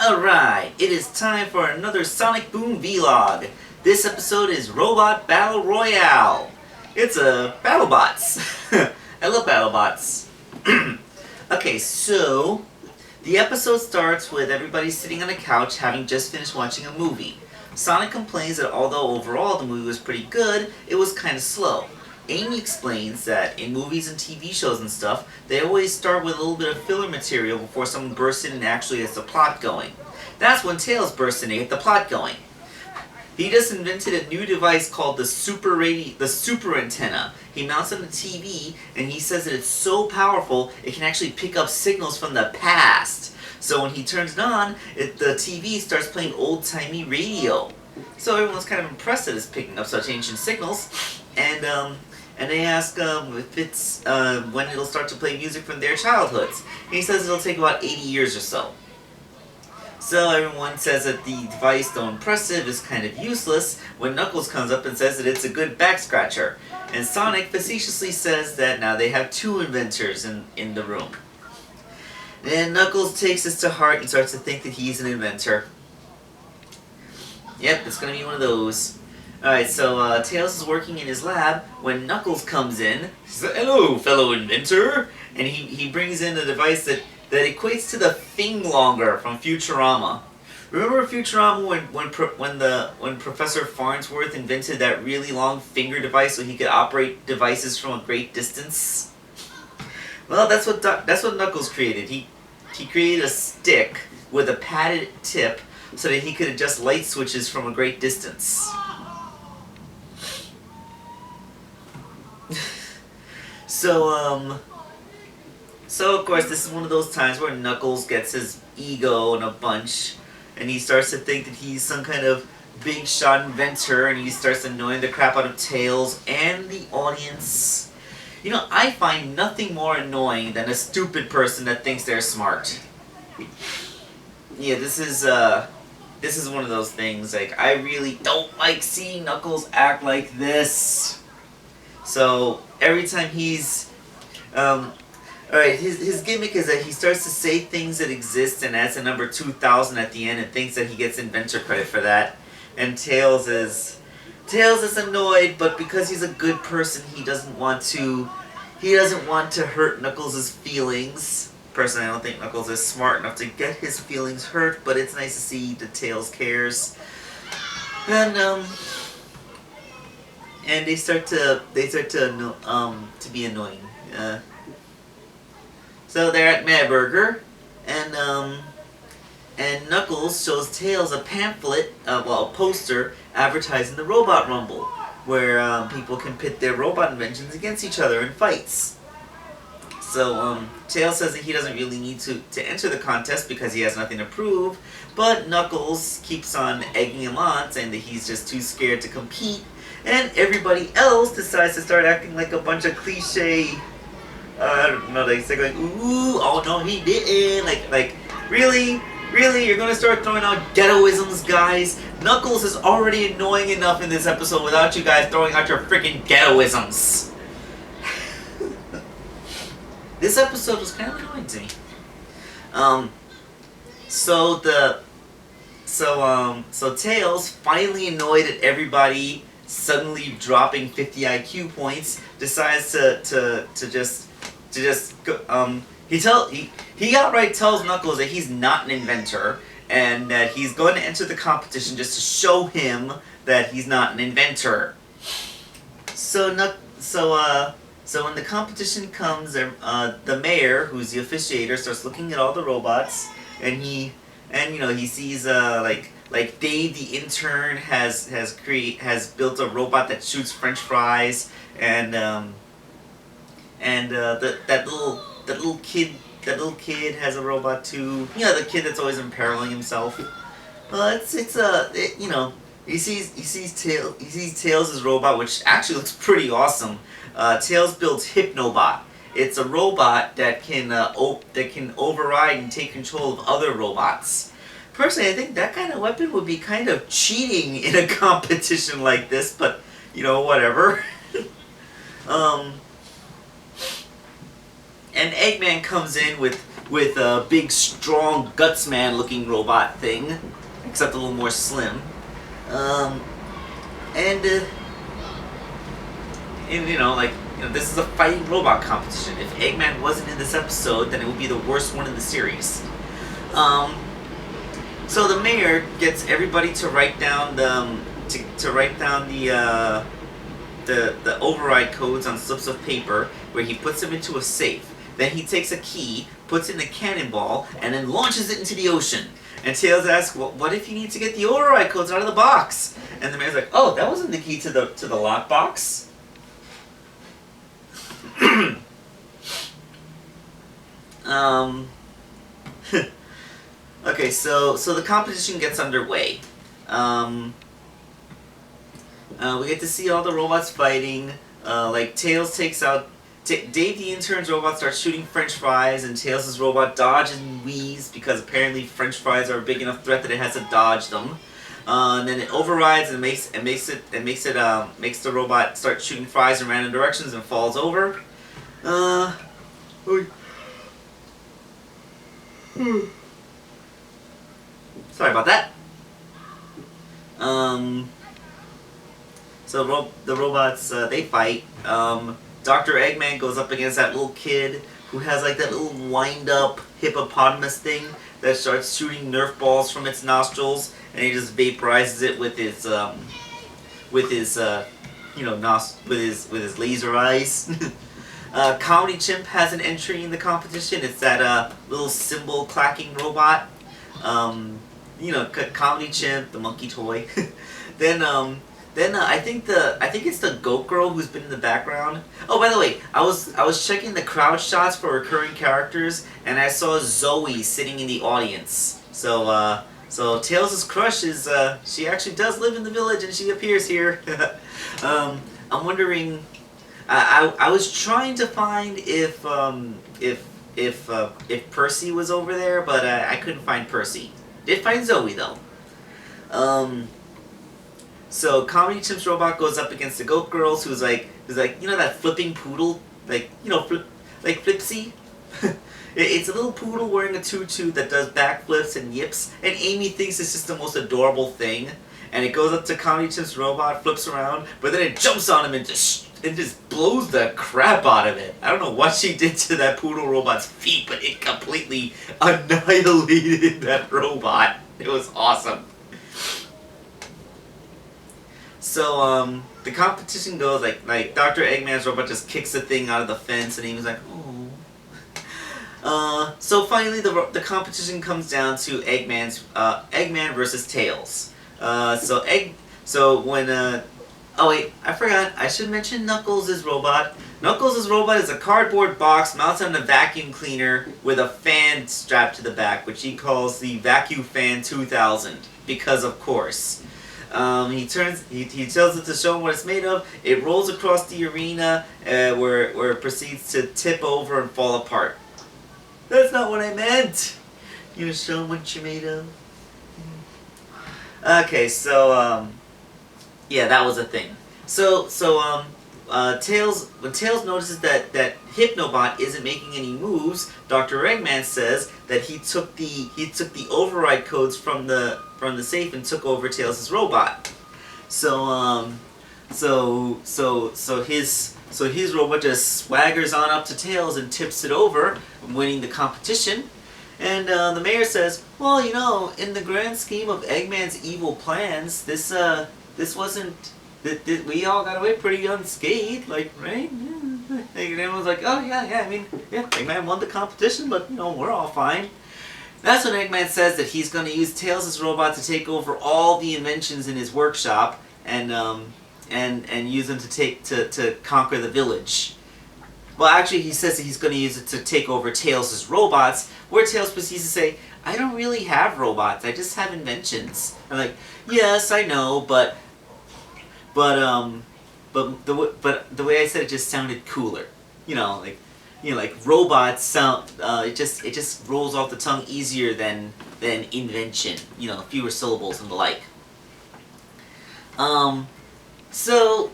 Alright, it is time for another Sonic Boom Vlog. This episode is Robot Battle Royale. It's BattleBots. I love BattleBots. Okay, so the episode starts with everybody sitting on a couch having just finished watching a movie. Sonic complains that although overall the movie was pretty good, it was kind of slow. Amy explains that in movies and TV shows and stuff, they always start with a little bit of filler material before someone bursts in and actually gets the plot going. That's when Tails bursts in to get the plot going. He just invented a new device called the super antenna. He mounts it on the TV, and he says that it's so powerful it can actually pick up signals from the past. So when he turns it on, the TV starts playing old-timey radio. So everyone's kind of impressed that it's picking up such ancient signals, and they ask if it's when it'll start to play music from their childhoods. And he says it'll take about 80 years or so. So everyone says that the device, though impressive, is kind of useless when Knuckles comes up and says that it's a good back scratcher. And Sonic facetiously says that now they have two inventors in the room. Then Knuckles takes this to heart and starts to think that he's an inventor. Yep, it's going to be one of those. Alright, so Tails is working in his lab when Knuckles comes in. He says, "Hello, fellow inventor!" And he brings in a device that equates to the Thinglonger from Futurama. Remember Futurama when Professor Farnsworth invented that really long finger device so he could operate devices from a great distance? Well, that's what Knuckles created. He created a stick with a padded tip so that he could adjust light switches from a great distance. So of course this is one of those times where Knuckles gets his ego in a bunch, and he starts to think that he's some kind of big shot inventor, and he starts annoying the crap out of Tails and the audience. You know, I find nothing more annoying than a stupid person that thinks they're smart. Yeah, this is one of those things, like, I really don't like seeing Knuckles act like this. So, every time he's, alright, his gimmick is that he starts to say things that exist and adds a number 2000 at the end and thinks that he gets inventor credit for that. And Tails is annoyed, but because he's a good person, he doesn't want to hurt Knuckles' feelings. Personally, I don't think Knuckles is smart enough to get his feelings hurt, but it's nice to see that Tails cares. And they start to be annoying. So they're at Mad Burger, and Knuckles shows Tails a pamphlet, a poster advertising the Robot Rumble, where people can pit their robot inventions against each other in fights. So Tails says that he doesn't really need to enter the contest because he has nothing to prove, but Knuckles keeps on egging him on, saying that he's just too scared to compete, and everybody else decides to start acting like a bunch of cliche, I don't know, like, they're going, ooh, oh no he didn't, like, really, you're gonna start throwing out ghettoisms, guys? Knuckles is already annoying enough in this episode without you guys throwing out your freaking ghettoisms. This episode was kind of annoying to me. So Tails, finally annoyed at everybody suddenly dropping 50 IQ points, decides to just go, he outright tells Knuckles that he's not an inventor and that he's going to enter the competition just to show him that he's not an inventor. So when the competition comes, the mayor, who's the officiator, starts looking at all the robots, and he sees like Dave the intern has built a robot that shoots French fries, and that little kid has a robot too. You know, the kid that's always imperiling himself. He sees Tails' robot, which actually looks pretty awesome. Tails builds Hypnobot. It's a robot that can override and take control of other robots. Personally, I think that kind of weapon would be kind of cheating in a competition like this, but whatever. And Eggman comes in with with a big, strong Gutsman-looking robot thing, except a little more slim. Um, and this is a fighting robot competition. If Eggman wasn't in this episode, then it would be the worst one in the series. So the mayor gets everybody to write down the the override codes on slips of paper, where he puts them into a safe. Then he takes a key, puts it in a cannonball, and then launches it into the ocean. And Tails asks, "Well, what if you need to get the override codes out of the box?" And the mayor's like, "Oh, that wasn't the key to the lockbox." Okay, so the competition gets underway. We get to see all the robots fighting. Like Tails takes out Dave the intern's robot starts shooting French fries, and Tails' robot dodges and weaves because apparently French fries are a big enough threat that it has to dodge them. And then it overrides and makes the robot start shooting fries in random directions and falls over. Sorry about that. So the robots, they fight. Dr. Eggman goes up against that little kid who has like that little wind-up hippopotamus thing that starts shooting Nerf balls from its nostrils, and he just vaporizes it with his laser eyes. Comedy Chimp has an entry in the competition. It's that little cymbal clacking robot. Comedy Chimp, the monkey toy. Then I think it's the Goat Girl who's been in the background. Oh, by the way, I was checking the crowd shots for recurring characters, and I saw Zoe sitting in the audience. So Tails' crush is she actually does live in the village, and she appears here. I'm wondering. I was trying to find if Percy was over there, but I couldn't find Percy. Did find Zoe though. So Comedy Chimp's robot goes up against the Goat Girls, who's like that flipping poodle, Flipsy. It's a little poodle wearing a tutu that does backflips and yips, and Amy thinks it's just the most adorable thing. And it goes up to Comedy Chimp's robot, flips around, but then it jumps on him and just blows the crap out of it. I don't know what she did to that poodle robot's feet, but it completely annihilated that robot. It was awesome. So the competition goes like Dr. Eggman's robot just kicks the thing out of the fence, and he was like, oh. So finally the competition comes down to Eggman versus Tails. Oh wait, I forgot. I should mention Knuckles' robot. Knuckles' robot is a cardboard box mounted on a vacuum cleaner with a fan strapped to the back, which he calls the Vacuum Fan 2000, because of course. He tells it to show him what it's made of. It rolls across the arena, where it proceeds to tip over and fall apart. That's not what I meant. You gonna show him what you're made of? Okay, so yeah, that was a thing. So Tails, when Tails notices that Hypnobot isn't making any moves, Dr. Eggman says that he took the override codes from the safe and took over Tails' robot. So his robot just swaggers on up to Tails and tips it over, winning the competition. And the mayor says, well, in the grand scheme of Eggman's evil plans, this wasn't. We all got away pretty unscathed, right? Yeah. And everyone's like, oh yeah, Eggman won the competition, but we're all fine. That's when Eggman says that he's going to use Tails' robot to take over all the inventions in his workshop, and use them to conquer the village. Well, actually, he says that he's going to use it to take over Tails' robots, where Tails proceeds to say, I don't really have robots, I just have inventions. I'm like, yes, I know, but the way I said it just sounded cooler. Like robots sound. It just rolls off the tongue easier than invention. Fewer syllables and the like. So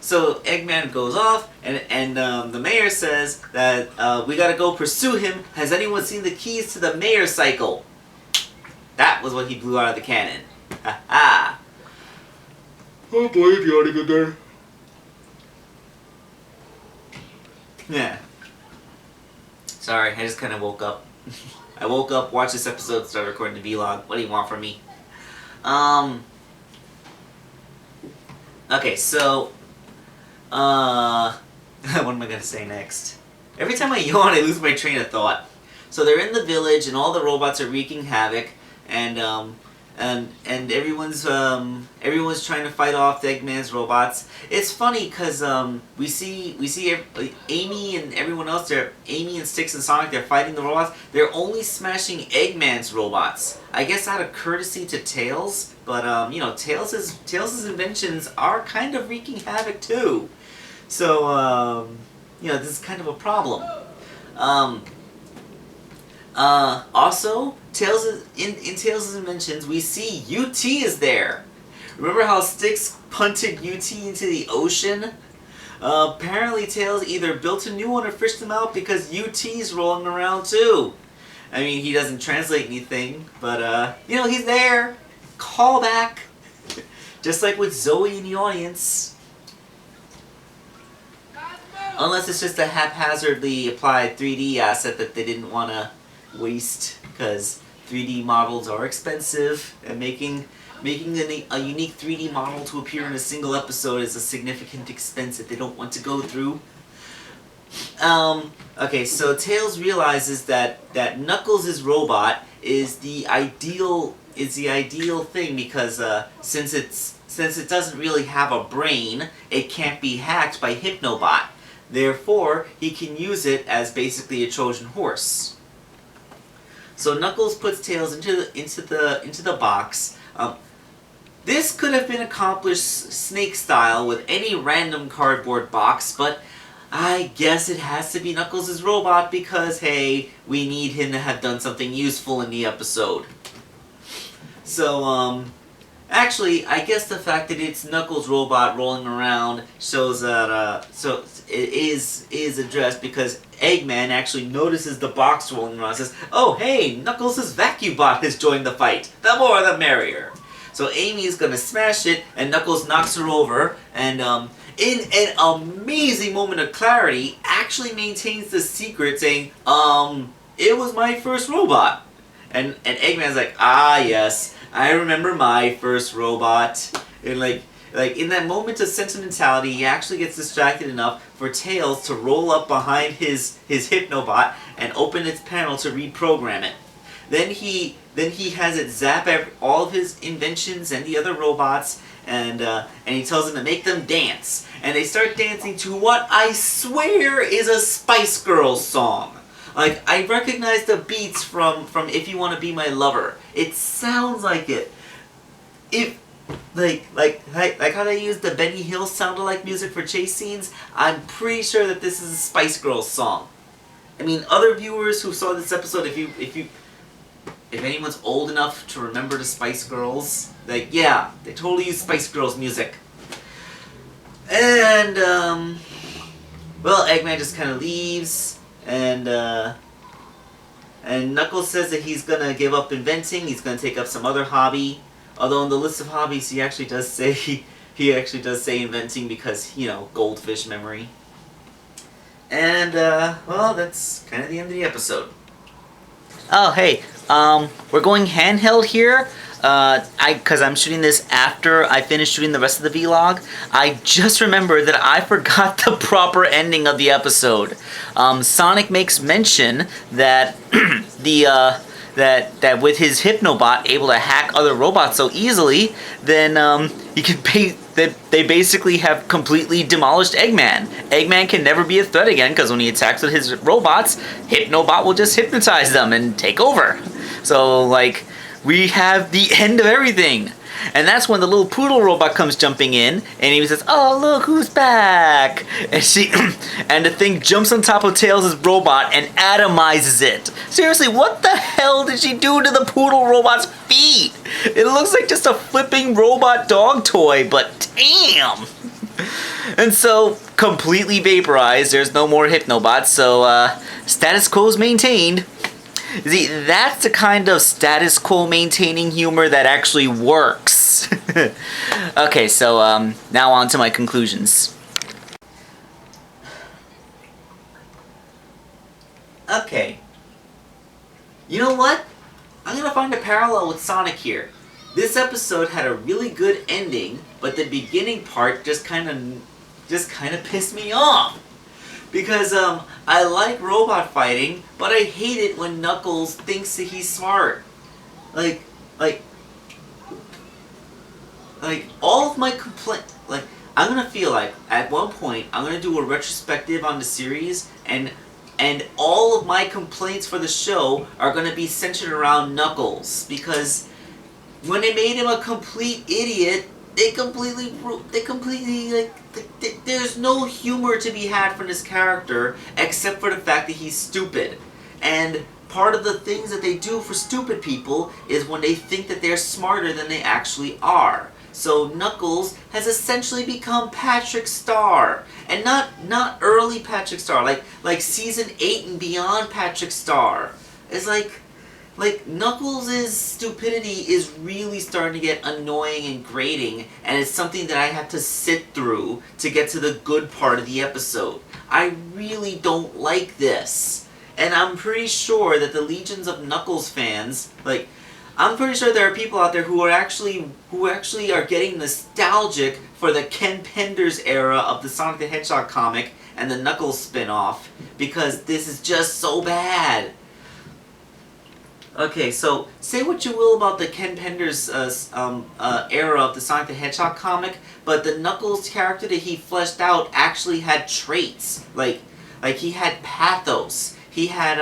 So Eggman goes off, and the mayor says that we gotta go pursue him. Has anyone seen the keys to the mayor cycle? That was what he blew out of the cannon. Ha ha! Oh boy, it's yawning again. Yeah. Sorry, I just kind of woke up. I woke up, watched this episode, started recording the vlog. What do you want from me? Okay, so, what am I gonna say next? Every time I yawn, I lose my train of thought. So they're in the village, and all the robots are wreaking havoc, and everyone's trying to fight off Eggman's robots. It's funny because we see Amy and everyone else there. Amy and Sticks and Sonic, they're fighting the robots. They're only smashing Eggman's robots. I guess out of courtesy to Tails, but Tails' inventions are kind of wreaking havoc too. So this is kind of a problem. Also, in Tails' inventions, we see UT is there. Remember how Sticks punted UT into the ocean? Apparently Tails either built a new one or fished them out because UT's rolling around too. I mean, he doesn't translate anything, but he's there. Call back. Just like with Zoe in the audience. Unless it's just a haphazardly applied 3D asset that they didn't want to waste, because 3D models are expensive, and making a unique 3D model to appear in a single episode is a significant expense that they don't want to go through. Okay, so Tails realizes that Knuckles' robot is the ideal thing because since it doesn't really have a brain, it can't be hacked by Hypnobot. Therefore, he can use it as basically a Trojan horse. So Knuckles puts Tails into the box. This could have been accomplished Snake style with any random cardboard box, but I guess it has to be Knuckles' robot because, hey, we need him to have done something useful in the episode. So, actually, I guess the fact that it's Knuckles' robot rolling around shows that, so it is addressed because Eggman actually notices the box rolling around and says, "Oh, hey, Knuckles' vacuum bot has joined the fight. The more the merrier." So Amy's gonna smash it, and Knuckles knocks her over, and in an amazing moment of clarity, actually maintains the secret, saying, "It was my first robot." And Eggman's like, "Ah, yes, I remember my first robot." And like in that moment of sentimentality, he actually gets distracted enough for Tails to roll up behind his Hypnobot and open its panel to reprogram it. Then he has it zap all of his inventions and the other robots, and he tells them to make them dance. And they start dancing to what I swear is a Spice Girls song. Like, I recognize the beats from If You Want to Be My Lover. It sounds like it. If like how they use the Benny Hill sound-alike music for chase scenes, I'm pretty sure that this is a Spice Girls song. I mean, other viewers who saw this episode, if anyone's old enough to remember the Spice Girls, like, yeah, they totally use Spice Girls music. And well, Eggman just kind of leaves, and Knuckles says that he's gonna give up inventing. He's gonna take up some other hobby. Although on the list of hobbies, he actually does say inventing because, goldfish memory. And well, that's kind of the end of the episode. Oh, hey, we're going handheld here. Because I'm shooting this after I finish shooting the rest of the vlog. I just remembered that I forgot the proper ending of the episode. Sonic makes mention that that with his Hypnobot able to hack other robots so easily, then he can they basically have completely demolished Eggman. Eggman can never be a threat again because when he attacks with his robots, Hypnobot will just hypnotize them and take over. So, like, we have the end of everything. And that's when the little poodle robot comes jumping in, and he says, "Oh, look who's back!" And and the thing jumps on top of Tails' robot and atomizes it. Seriously, what the hell did she do to the poodle robot's feet? It looks like just a flipping robot dog toy, but damn! And so, completely vaporized, there's no more Hypnobots, so status quo is maintained. See, that's the kind of status quo maintaining humor that actually works. Okay, so now on to my conclusions. Okay. You know what? I'm gonna find a parallel with Sonic here. This episode had a really good ending, but the beginning part just kind of pissed me off. Because I like robot fighting, but I hate it when Knuckles thinks that he's smart. Like all of my I'm gonna feel like at one point I'm gonna do a retrospective on the series, and all of my complaints for the show are gonna be centered around Knuckles, because when they made him a complete idiot, there's no humor to be had from this character except for the fact that he's stupid. And part of the things that they do for stupid people is when they think that they're smarter than they actually are. So Knuckles has essentially become Patrick Star, and not early Patrick Star, like season 8 and beyond Patrick Star. It's like Knuckles' stupidity is really starting to get annoying and grating, and it's something that I have to sit through to get to the good part of the episode. I really don't like this. And I'm pretty sure that the legions of Knuckles fans, I'm pretty sure there are people out there who actually are getting nostalgic for the Ken Penders era of the Sonic the Hedgehog comic and the Knuckles spin-off, because this is just so bad. Okay, so say what you will about the Ken Penders era of the Sonic the Hedgehog comic, but the Knuckles character that he fleshed out actually had traits. Like he had pathos. He had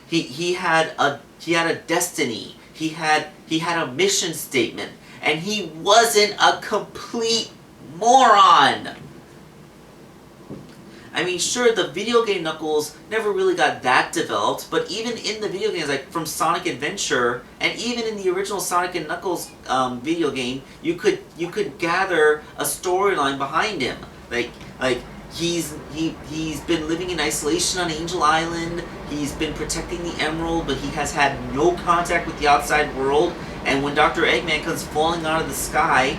he had a destiny. He had a mission statement, and he wasn't a complete moron. I mean, sure, the video game Knuckles never really got that developed, but even in the video games, like from Sonic Adventure, and even in the original Sonic and Knuckles video game, you could gather a storyline behind him. He's been living in isolation on Angel Island. He's been protecting the Emerald, but he has had no contact with the outside world. And when Dr. Eggman comes falling out of the sky,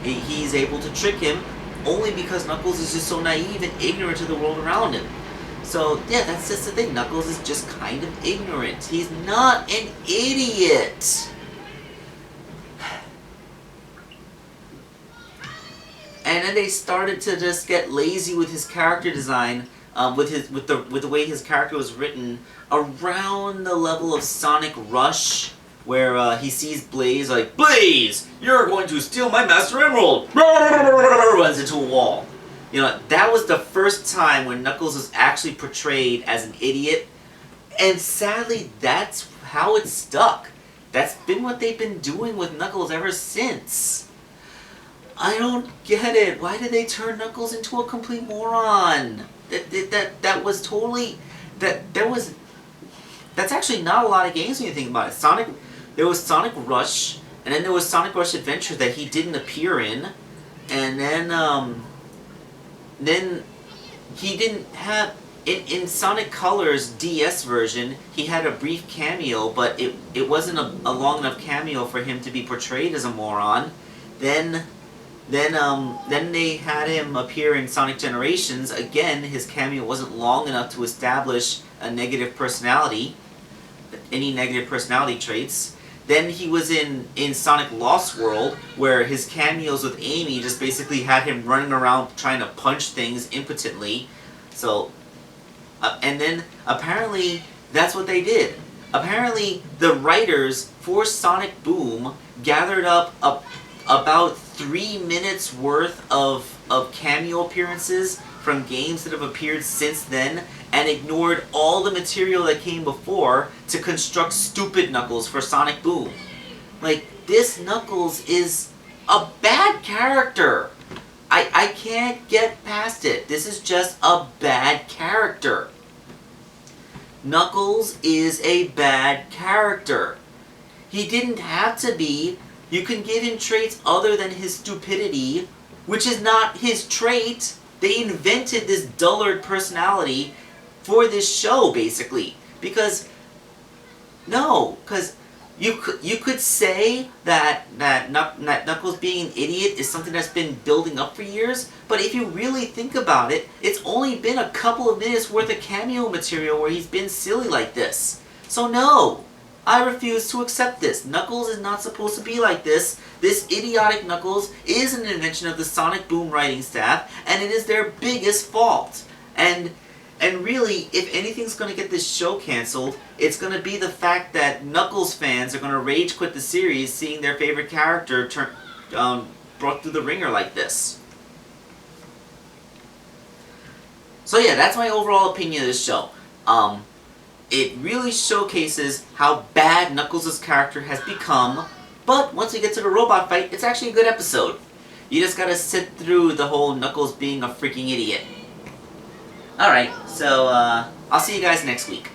he's able to trick him, only because Knuckles is just so naive and ignorant to the world around him. So, yeah, that's just the thing. Knuckles is just kind of ignorant. He's not an idiot. And then they started to just get lazy with his character design, with the way his character was written, around the level of Sonic Rush, where he sees Blaze, like, Blaze, you're going to steal my Master Emerald! Runs into a wall. You know, that was the first time when Knuckles was actually portrayed as an idiot, and sadly, that's how it stuck. That's been what they've been doing with Knuckles ever since. I don't get it. Why did they turn Knuckles into a complete moron? That was totally... That's actually not a lot of games when you think about it. There was Sonic Rush, and then there was Sonic Rush Adventure that he didn't appear in, and then he didn't have... In Sonic Colors DS version, he had a brief cameo, but it wasn't a long enough cameo for him to be portrayed as a moron. Then they had him appear in Sonic Generations. Again, his cameo wasn't long enough to establish a negative personality, any negative personality traits. Then he was in Sonic Lost World, where his cameos with Amy just basically had him running around trying to punch things impotently. So, and then apparently that's what they did. Apparently the writers for Sonic Boom gathered up about 3 minutes worth of cameo appearances from games that have appeared since then, and ignored all the material that came before to construct stupid Knuckles for Sonic Boom. Like, this Knuckles is a bad character. I can't get past it. This is just a bad character. Knuckles is a bad character. He didn't have to be. You can give him traits other than his stupidity, which is not his trait. They invented this dullard personality for this show, basically. Because you could say that Knuckles being an idiot is something that's been building up for years, but if you really think about it, it's only been a couple of minutes worth of cameo material where he's been silly like this. So no, I refuse to accept this. Knuckles is not supposed to be like this. This idiotic Knuckles is an invention of the Sonic Boom writing staff, and it is their biggest fault. And really, if anything's going to get this show canceled, it's going to be the fact that Knuckles fans are going to rage quit the series seeing their favorite character brought through the ringer like this. So yeah, that's my overall opinion of this show. It really showcases how bad Knuckles' character has become, but once we get to the robot fight, it's actually a good episode. You just gotta sit through the whole Knuckles being a freaking idiot. Alright, so I'll see you guys next week.